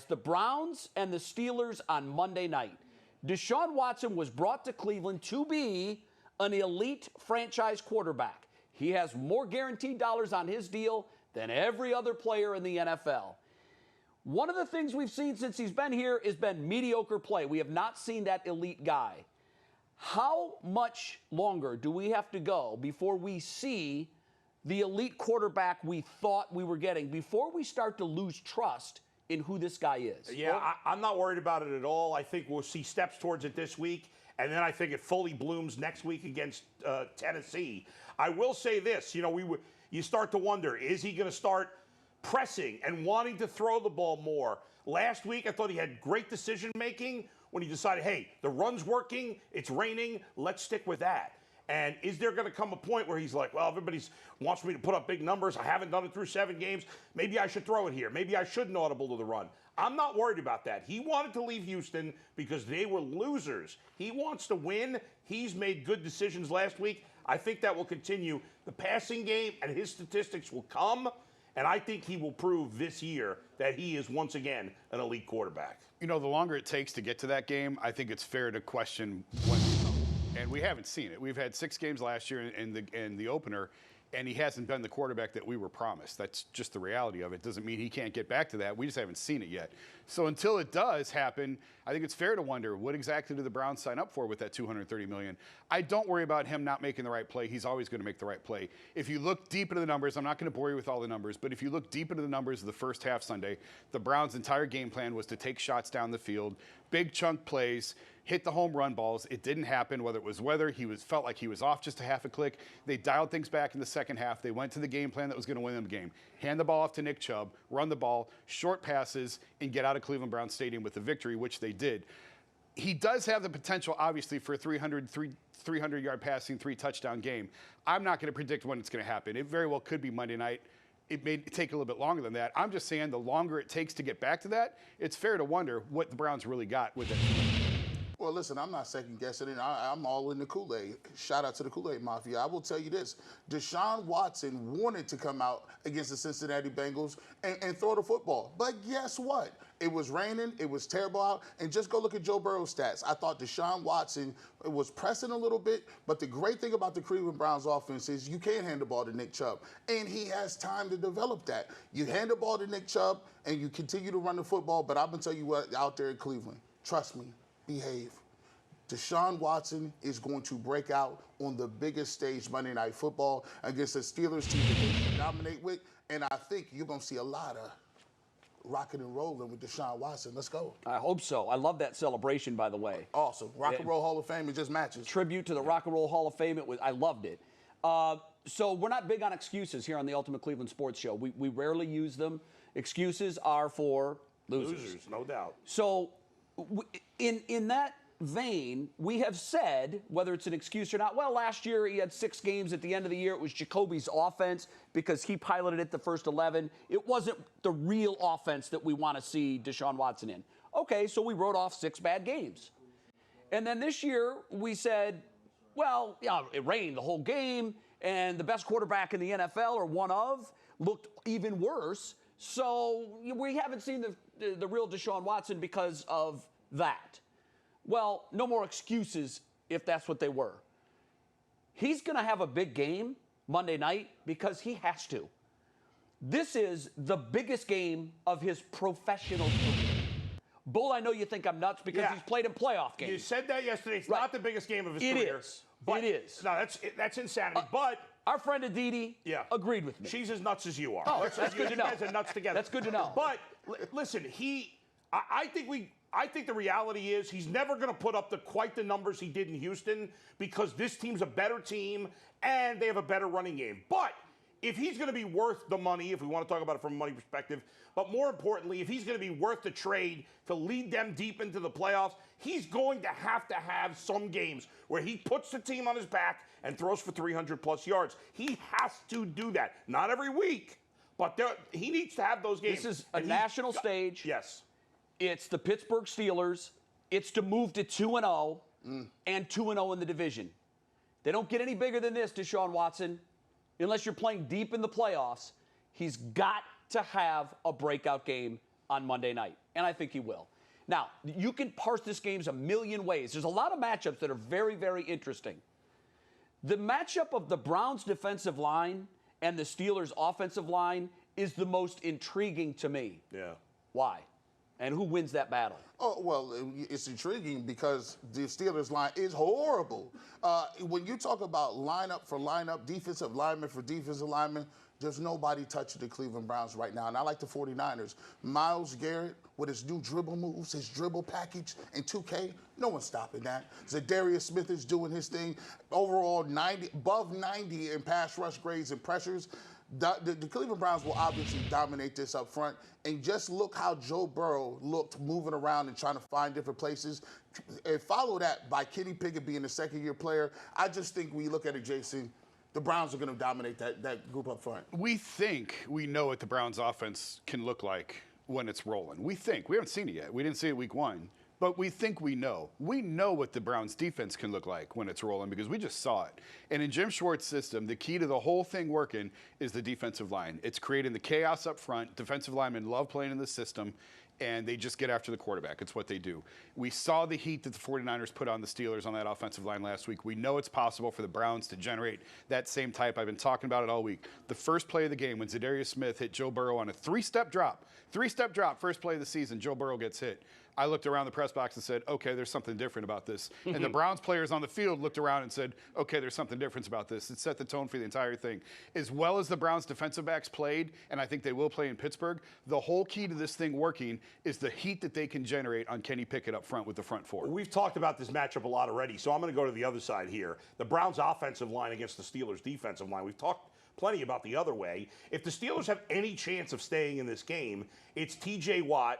The Browns and the Steelers on Monday night. Deshaun Watson was brought to Cleveland to be an elite franchise quarterback. He has more guaranteed dollars on his deal than every other player in the NFL. One of the things we've seen since he's been here has been mediocre play. We have not seen that elite guy. How much longer do we have to go before we see the elite quarterback we thought we were getting, before we start to lose trust in who this guy is? Yeah, I'm not worried about it at all. I think we'll see steps towards it this week, and then I think it fully blooms next week against Tennessee. I will say this, you start to wonder, is he going to start pressing and wanting to throw the ball more? Last week, I thought he had great decision-making when he decided, hey, the run's working, it's raining, let's stick with that. And is there going to come a point where he's like, well, everybody wants me to put up big numbers. I haven't done it through 7 games. Maybe I should throw it here. Maybe I shouldn't audible to the run. I'm not worried about that. He wanted to leave Houston because they were losers. He wants to win. He's made good decisions last week. I think that will continue. The passing game and his statistics will come, and I think he will prove this year that he is once again an elite quarterback. The longer it takes to get to that game, I think it's fair to question when. And we haven't seen it. We've had 6 games last year in the opener, and he hasn't been the quarterback that we were promised. That's just the reality of it. Doesn't mean he can't get back to that. We just haven't seen it yet. So until it does happen, I think it's fair to wonder, what exactly do the Browns sign up for with that $230 million? I don't worry about him not making the right play. He's always going to make the right play. If you look deep into the numbers, I'm not going to bore you with all the numbers, but if you look deep into the numbers of the first half Sunday, the Browns' entire game plan was to take shots down the field, big chunk plays, hit the home run balls. It didn't happen, whether it was weather. Felt like he was off just a half a click. They dialed things back in the second half. They went to the game plan that was going to win them the game. Hand the ball off to Nick Chubb, run the ball, short passes, and get out of Cleveland Browns Stadium with the victory, which they did. He does have the potential, obviously, for a 300-yard passing, 3-touchdown game. I'm not going to predict when it's going to happen. It very well could be Monday night. It may take a little bit longer than that. I'm just saying the longer it takes to get back to that, it's fair to wonder what the Browns really got with it. Well, listen, I'm not second-guessing it. I'm all in the Kool-Aid. Shout out to the Kool-Aid Mafia. I will tell you this. Deshaun Watson wanted to come out against the Cincinnati Bengals and throw the football. But guess what? It was raining. It was terrible out. And just go look at Joe Burrow's stats. I thought Deshaun Watson was pressing a little bit. But the great thing about the Cleveland Browns offense is you can hand the ball to Nick Chubb. And he has time to develop that. You hand the ball to Nick Chubb, and you continue to run the football. But I'm going to tell you what, out there in Cleveland, trust me. Behave. Deshaun Watson is going to break out on the biggest stage Monday Night Football against the Steelers team that they can dominate with, and I think you're going to see a lot of rocking and rolling with Deshaun Watson. Let's go. I hope so. I love that celebration, by the way. Awesome. Rock and Roll Hall of Fame, it just matches. Tribute to the Rock and Roll Hall of Fame. I loved it. So we're not big on excuses here on the Ultimate Cleveland Sports Show. We rarely use them. Excuses are for losers. Losers, no doubt. So in that vein, we have said, whether it's an excuse or not, well, last year he had 6 games. At the end of the year, it was Jacoby's offense because he piloted it the first 11. It wasn't the real offense that we want to see Deshaun Watson in. Okay, so we wrote off 6 bad games. And then this year, we said, well, yeah, it rained the whole game, and the best quarterback in the NFL, or one of, looked even worse. So we haven't seen the real Deshaun Watson because of that. Well, no more excuses if that's what they were. He's going to have a big game Monday night because he has to. This is the biggest game of his professional career. Bull, I know you think I'm nuts because he's played in playoff games. You said that yesterday. It's not the biggest game of his career. It is. No, that's insanity. But our friend Aditi agreed with me. She's as nuts as you are. Oh, that's good to know. You guys are nuts together. That's good to know. But listen, I think the reality is he's never going to put up quite the numbers he did in Houston because this team's a better team and they have a better running game. But if he's going to be worth the money, if we want to talk about it from a money perspective, but more importantly, if he's going to be worth the trade to lead them deep into the playoffs, he's going to have some games where he puts the team on his back and throws for 300-plus yards. He has to do that. Not every week, but he needs to have those games. This is a national stage. Yes. It's the Pittsburgh Steelers. It's to move to 2-0 and 2-0 in the division. They don't get any bigger than this, Deshaun Watson. Unless you're playing deep in the playoffs, he's got to have a breakout game on Monday night. and I think he will. Now, you can parse this game a million ways. There's a lot of matchups that are very, very interesting. The matchup of the Browns' defensive line and the Steelers' offensive line is the most intriguing to me. Yeah. Why? And who wins that battle? Oh, well, it's intriguing because the Steelers line is horrible. When you talk about lineup for lineup, defensive lineman for defensive lineman, there's nobody touching the Cleveland Browns right now. And I like the 49ers. Myles Garrett with his new dribble moves, his dribble package in 2K, no one's stopping that. Zadarius Smith is doing his thing. Overall, above 90 in pass rush grades and pressures. The Cleveland Browns will obviously dominate this up front. And just look how Joe Burrow looked moving around and trying to find different places. And follow that by Kenny Pickett being a second-year player. I just think when you look at it, Jason, the Browns are going to dominate that group up front. We think we know what the Browns offense can look like when it's rolling. We think. We haven't seen it yet. We didn't see it week 1. But we think we know. We know what the Browns defense can look like when it's rolling because we just saw it. And in Jim Schwartz's system, the key to the whole thing working is the defensive line. It's creating the chaos up front. Defensive linemen love playing in the system, and they just get after the quarterback. It's what they do. We saw the heat that the 49ers put on the Steelers on that offensive line last week. We know it's possible for the Browns to generate that same type. I've been talking about it all week. The first play of the game when Zadarius Smith hit Joe Burrow on a three-step drop, first play of the season, Joe Burrow gets hit. I looked around the press box and said, okay, there's something different about this. And the Browns players on the field looked around and said, okay, there's something different about this. It set the tone for the entire thing. As well as the Browns defensive backs played, and I think they will play in Pittsburgh, the whole key to this thing working is the heat that they can generate on Kenny Pickett up front with the front four. We've talked about this matchup a lot already, so I'm going to go to the other side here. The Browns offensive line against the Steelers defensive line. We've talked plenty about the other way. If the Steelers have any chance of staying in this game, it's T.J. Watt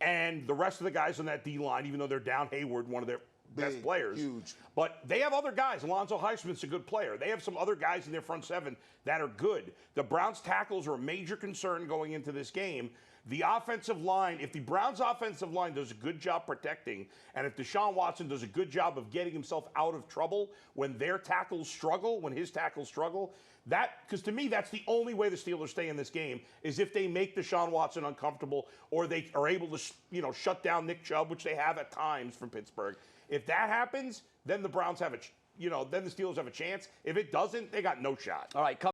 and the rest of the guys on that D-line, even though they're down Hayward, one of their best players. Huge. But they have other guys. Alonzo Highsmith's a good player. They have some other guys in their front seven that are good. The Browns' tackles are a major concern going into this game. The offensive line, if the Browns' offensive line does a good job protecting, and if Deshaun Watson does a good job of getting himself out of trouble when their tackles struggle, when his tackles struggle, because to me, that's the only way the Steelers stay in this game is if they make Deshaun Watson uncomfortable or they are able to, shut down Nick Chubb, which they have at times from Pittsburgh. If that happens, then the Browns have then the Steelers have a chance. If it doesn't, they got no shot. All right.